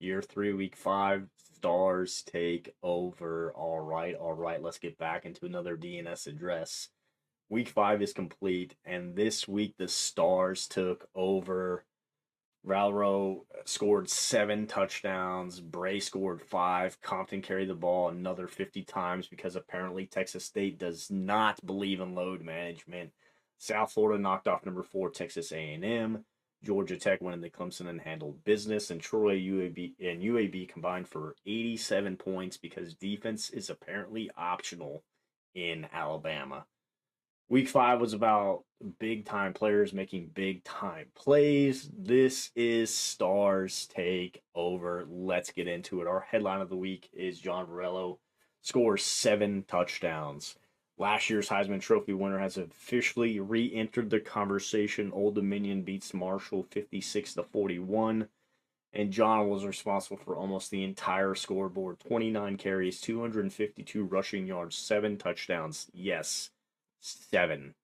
Year 3, week 5, Stars take over. All right. Let's get back into another DNS address. Week 5 is complete, and this week the Stars took over. Valerio scored 7 touchdowns. Bray scored 5. Compton carried the ball another 50 times because apparently Texas State does not believe in load management. South Florida knocked off number 4 Texas A&M. Georgia Tech went into Clemson and handled business, and Troy UAB combined for 87 points because defense is apparently optional in Alabama. Week 5 was about big-time players making big-time plays. This is Stars take over. Let's get into it. Our headline of the week is John Varello scores 7 touchdowns. Last year's Heisman Trophy winner has officially re-entered the conversation. Old Dominion beats Marshall 56-41. And John was responsible for almost the entire scoreboard. 29 carries, 252 rushing yards, 7 touchdowns. Yes, 7.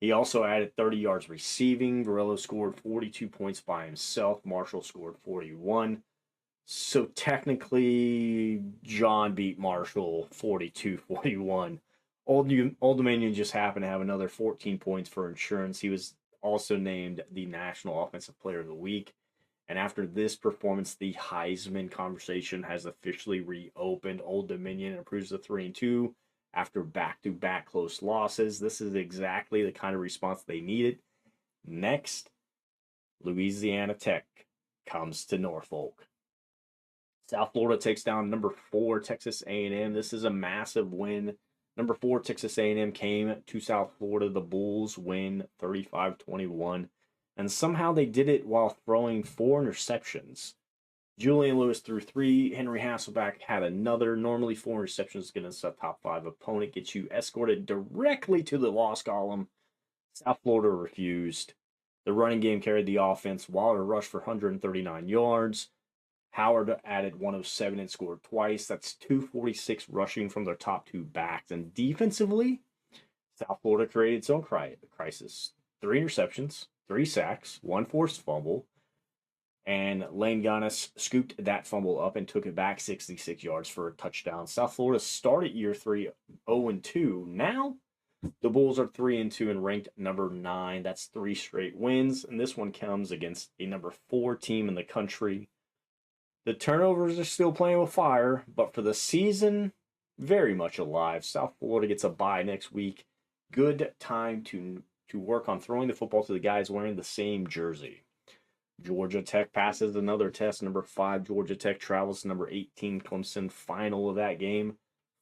He also added 30 yards receiving. Varello scored 42 points by himself. Marshall scored 41. So technically, John beat Marshall 42-41. Old Dominion just happened to have another 14 points for insurance. He was also named the National Offensive Player of the Week. And after this performance, the Heisman conversation has officially reopened. Old Dominion improves to 3-2 after back-to-back close losses. This is exactly the kind of response they needed. Next, Louisiana Tech comes to Norfolk. South Florida takes down number 4 Texas A&M. This is a massive win. Number 4 Texas A&M came to South Florida. The Bulls win 35-21. And somehow they did it while throwing 4 interceptions. Julian Lewis threw 3. Henry Hasselback had another. Normally 4 interceptions against a top 5 opponent gets you escorted directly to the loss column. South Florida refused. The running game carried the offense. Wilder rushed for 139 yards. Howard added 107 and scored twice. That's 246 rushing from their top 2 backs. And defensively, South Florida created its own crisis. 3 interceptions, 3 sacks, 1 forced fumble. And Lane-Ganus scooped that fumble up and took it back 66 yards for a touchdown. South Florida started year 3 0-2. Now, the Bulls are 3-2 and ranked number 9. That's 3 straight wins. And this one comes against a number 4 team in the country. The turnovers are still playing with fire, but for the season, very much alive. South Florida gets a bye next week. Good time to work on throwing the football to the guys wearing the same jersey. Georgia Tech passes another test. Number 5, Georgia Tech travels to number 18, Clemson. Final of that game,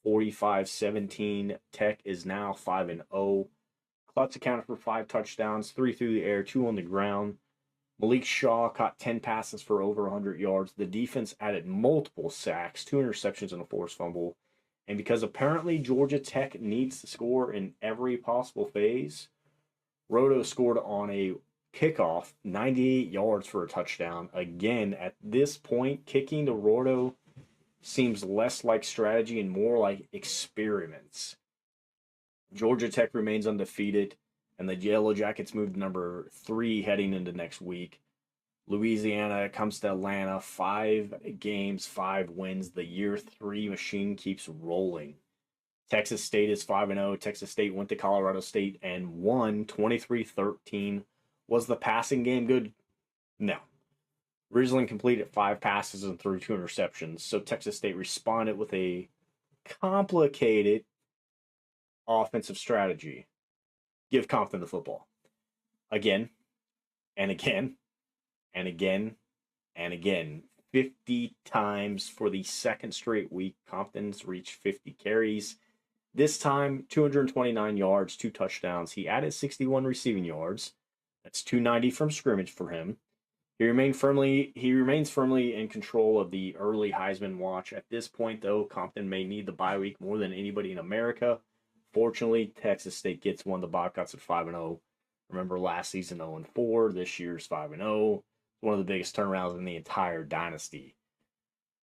45-17. Tech is now 5-0. Clutts accounted for 5 touchdowns, 3 through the air, 2 on the ground. Malik Shaw caught 10 passes for over 100 yards. The defense added multiple sacks, 2 interceptions, and a forced fumble. And because apparently Georgia Tech needs to score in every possible phase, Roto scored on a kickoff, 98 yards for a touchdown. Again, at this point, kicking to Roto seems less like strategy and more like experiments. Georgia Tech remains undefeated, and the Yellow Jackets moved to number 3 heading into next week. Louisiana comes to Atlanta, 5 games, 5 wins. The year 3 machine keeps rolling. Texas State is 5-0. Texas State went to Colorado State and won 23-13. Was the passing game good? No. Riesling completed 5 passes and threw 2 interceptions. So Texas State responded with a complicated offensive strategy. Give Compton the football. Again, and again, and again, and again. 50 times for the second straight week. Compton's reached 50 carries. This time, 229 yards, 2 touchdowns. He added 61 receiving yards. That's 290 from scrimmage for him. He remains firmly in control of the early Heisman watch. At this point, though, Compton may need the bye week more than anybody in America. Fortunately, Texas State gets one. The Bobcats at 5-0. Remember last season 0-4. This year's 5-0. One of the biggest turnarounds in the entire dynasty.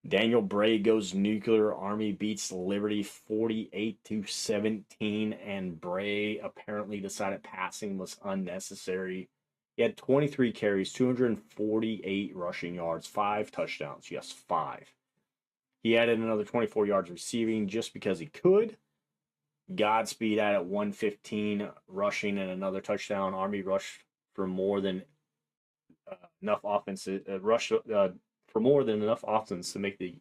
Daniel Bray goes nuclear. Army beats Liberty 48-17, and Bray apparently decided passing was unnecessary. He had 23 carries, 248 rushing yards, 5 touchdowns. Yes, 5. He added another 24 yards receiving just because he could. Godspeed at 115 rushing and another touchdown. Army rushed for more than enough offense, for more than enough offense to make the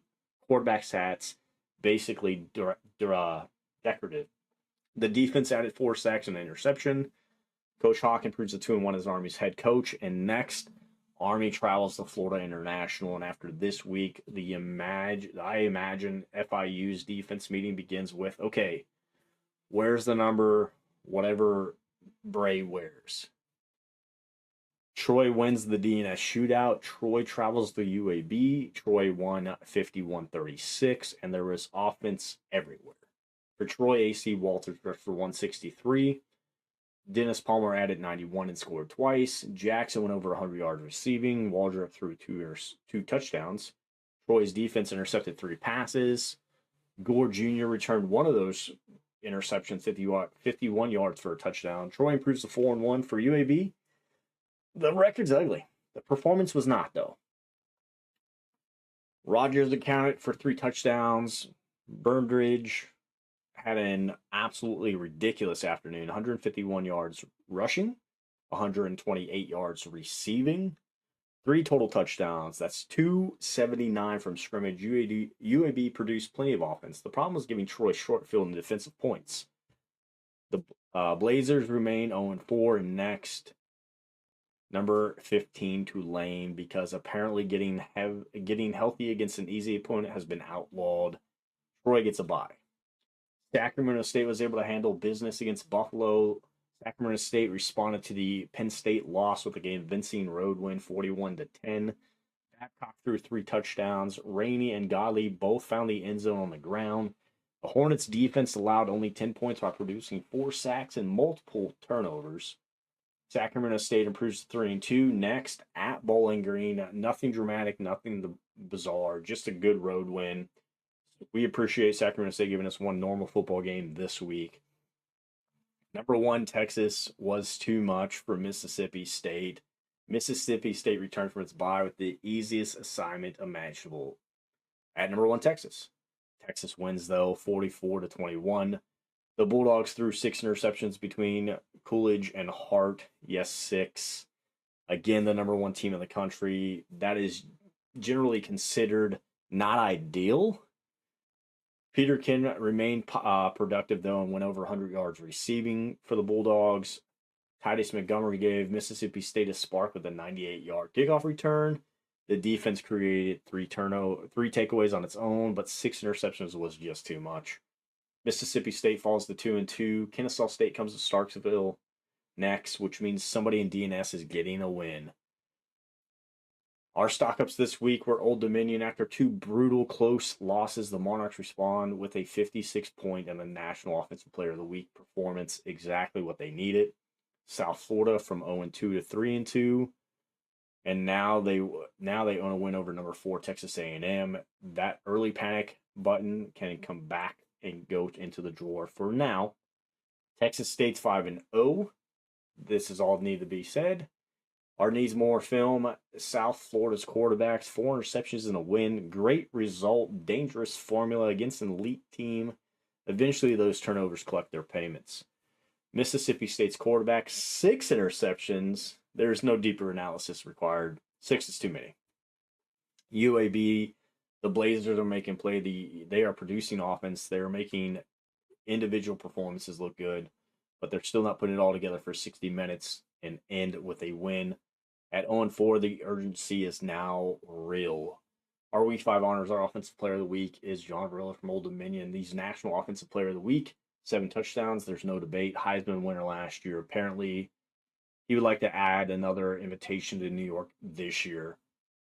quarterback stats basically decorative. The defense added 4 sacks and an interception. Coach Hawk improves to 2-1 as Army's head coach. And next, Army travels to Florida International. And after this week, I imagine FIU's defense meeting begins with, okay, where's the number, whatever Bray wears? Troy wins the DNS shootout. Troy travels to UAB. Troy won 51-36, and there was offense everywhere. For Troy, AC Walters rushed for 163. Dennis Palmer added 91 and scored twice. Jackson went over 100 yards receiving. Waldrop threw two touchdowns. Troy's defense intercepted 3 passes. Gore Jr. returned one of those interceptions, 51 yards for a touchdown. Troy improves to 4-1 for UAB. The record's ugly. The performance was not, though. Rogers accounted for 3 touchdowns. Burnridge had an absolutely ridiculous afternoon. 151 yards rushing, 128 yards receiving, 3 total touchdowns. That's 279 from scrimmage. UAB produced plenty of offense. The problem was giving Troy short field and defensive points. The Blazers remain 0-4 and next. Number 15 Tulane, because apparently getting healthy against an easy opponent has been outlawed. Troy gets a bye. Sacramento State was able to handle business against Buffalo. Sacramento State responded to the Penn State loss with a convincing road win, 41-10. Babcock threw 3 touchdowns. Rainey and Godley both found the end zone on the ground. The Hornets defense allowed only 10 points while producing 4 sacks and multiple turnovers. Sacramento State improves to 3-2. Next, at Bowling Green. Nothing dramatic, nothing bizarre, just a good road win. We appreciate Sacramento State giving us one normal football game this week. Number 1, Texas was too much for Mississippi State. Mississippi State returned from its bye with the easiest assignment imaginable. At number 1, Texas. Texas wins, though, 44-21. The Bulldogs threw 6 interceptions between Coolidge and Hart. Yes, 6. Again, the number 1 team in the country. That is generally considered not ideal. Peterkin remained productive, though, and went over 100 yards receiving for the Bulldogs. Titus Montgomery gave Mississippi State a spark with a 98-yard kickoff return. The defense created 3 takeaways on its own, but 6 interceptions was just too much. Mississippi State falls to 2-2. Kennesaw State comes to Starksville next, which means somebody in DNS is getting a win. Our stock-ups this week were Old Dominion. After 2 brutal, close losses, the Monarchs respond with a 56-point and the National Offensive Player of the Week performance, exactly what they needed. South Florida from 0-2 to 3-2. And now they own a win over number 4 Texas A&M. That early panic button can come back and go into the drawer for now. Texas State's 5-0. This is all need to be said. Our needs more film. South Florida's quarterbacks, 4 interceptions and a win. Great result. Dangerous formula against an elite team. Eventually, those turnovers collect their payments. Mississippi State's quarterback, 6 interceptions. There's no deeper analysis required. 6 is too many. UAB, the Blazers are making play. They are producing offense. They're making individual performances look good, but they're still not putting it all together for 60 minutes and end with a win. At 0-4, the urgency is now real. Our Week 5 honors, our Offensive Player of the Week is John Varela from Old Dominion. He's National Offensive Player of the Week, 7 touchdowns. There's no debate. Heisman winner last year. Apparently, he would like to add another invitation to New York this year.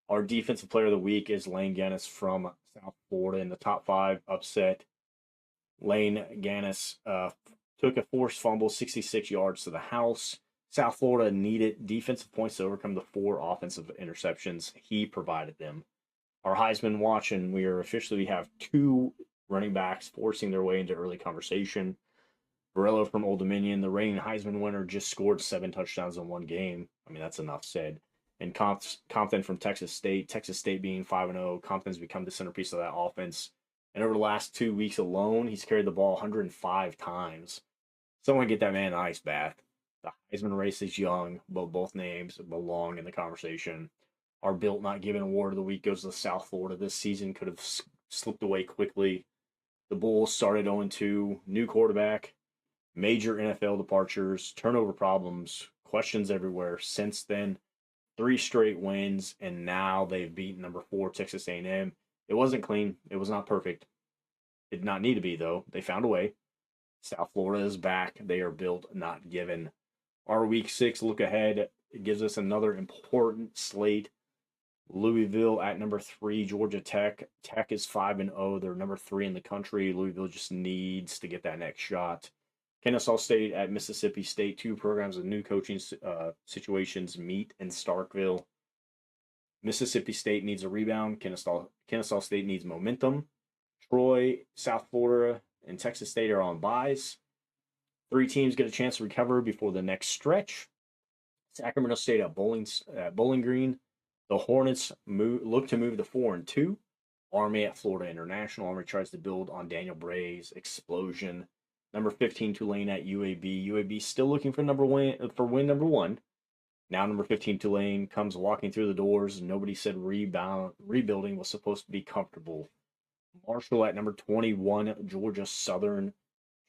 Our Defensive Player of the Week is Lane-Ganus from South Florida. In the top 5 upset, Lane-Ganus took a forced fumble, 66 yards to the house. South Florida needed defensive points to overcome the 4 offensive interceptions. He provided them. Our Heisman watch, and we have 2 running backs forcing their way into early conversation. Valerio from Old Dominion, the reigning Heisman winner, just scored 7 touchdowns in one game. I mean, that's enough said. And Compton from Texas State being 5-0. Compton's become the centerpiece of that offense. And over the last 2 weeks alone, he's carried the ball 105 times. Someone get that man an ice bath. The Heisman race is young, but both names belong in the conversation. Our Built Not Given Award of the Week goes to South Florida. This season could have slipped away quickly. The Bulls started 0-2, new quarterback, major NFL departures, turnover problems, questions everywhere. Since then, 3 straight wins, and now they've beaten number 4 Texas A&M. It wasn't clean. It was not perfect. It did not need to be, though. They found a way. South Florida is back. They are built, not given. Our Week 6 look ahead, it gives us another important slate. Louisville at number 3, Georgia Tech. Tech is 5-0. They're number 3 in the country. Louisville just needs to get that next shot. Kennesaw State at Mississippi State. 2 programs with new coaching situations meet in Starkville. Mississippi State needs a rebound. Kennesaw State needs momentum. Troy, South Florida, and Texas State are on byes. 3 teams get a chance to recover before the next stretch. Sacramento State at Bowling Green. The Hornets look to move to 4-2. Army at Florida International. Army tries to build on Daniel Bray's explosion. Number 15 Tulane at UAB. UAB still looking for win number 1. Now number 15 Tulane comes walking through the doors. Nobody said rebuilding was supposed to be comfortable. Marshall at number 21 Georgia Southern.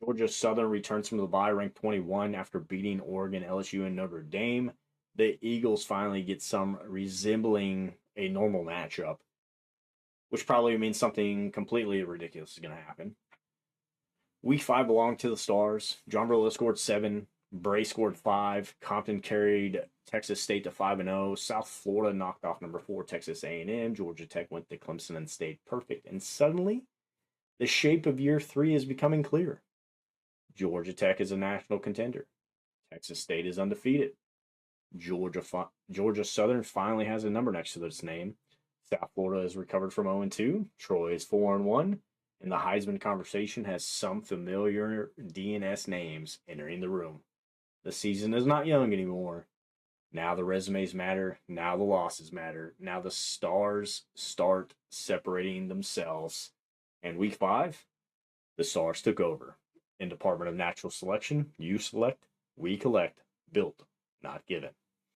Georgia Southern returns from the bye ranked 21 after beating Oregon, LSU, and Notre Dame. The Eagles finally get some resembling a normal matchup, which probably means something completely ridiculous is going to happen. Week 5 belonged to the Stars. John Burley scored 7. Bray scored 5. Compton carried Texas State to 5-0. South Florida knocked off number 4 Texas A&M. Georgia Tech went to Clemson and stayed perfect. And suddenly, the shape of year 3 is becoming clear. Georgia Tech is a national contender. Texas State is undefeated. Georgia Southern finally has a number next to its name. South Florida has recovered from 0-2. Troy is 4-1. And the Heisman conversation has some familiar DNS names entering the room. The season is not young anymore. Now the resumes matter. Now the losses matter. Now the stars start separating themselves. And week 5, the Stars took over. In Department of Natural Selection, you select, we collect. Built, not given.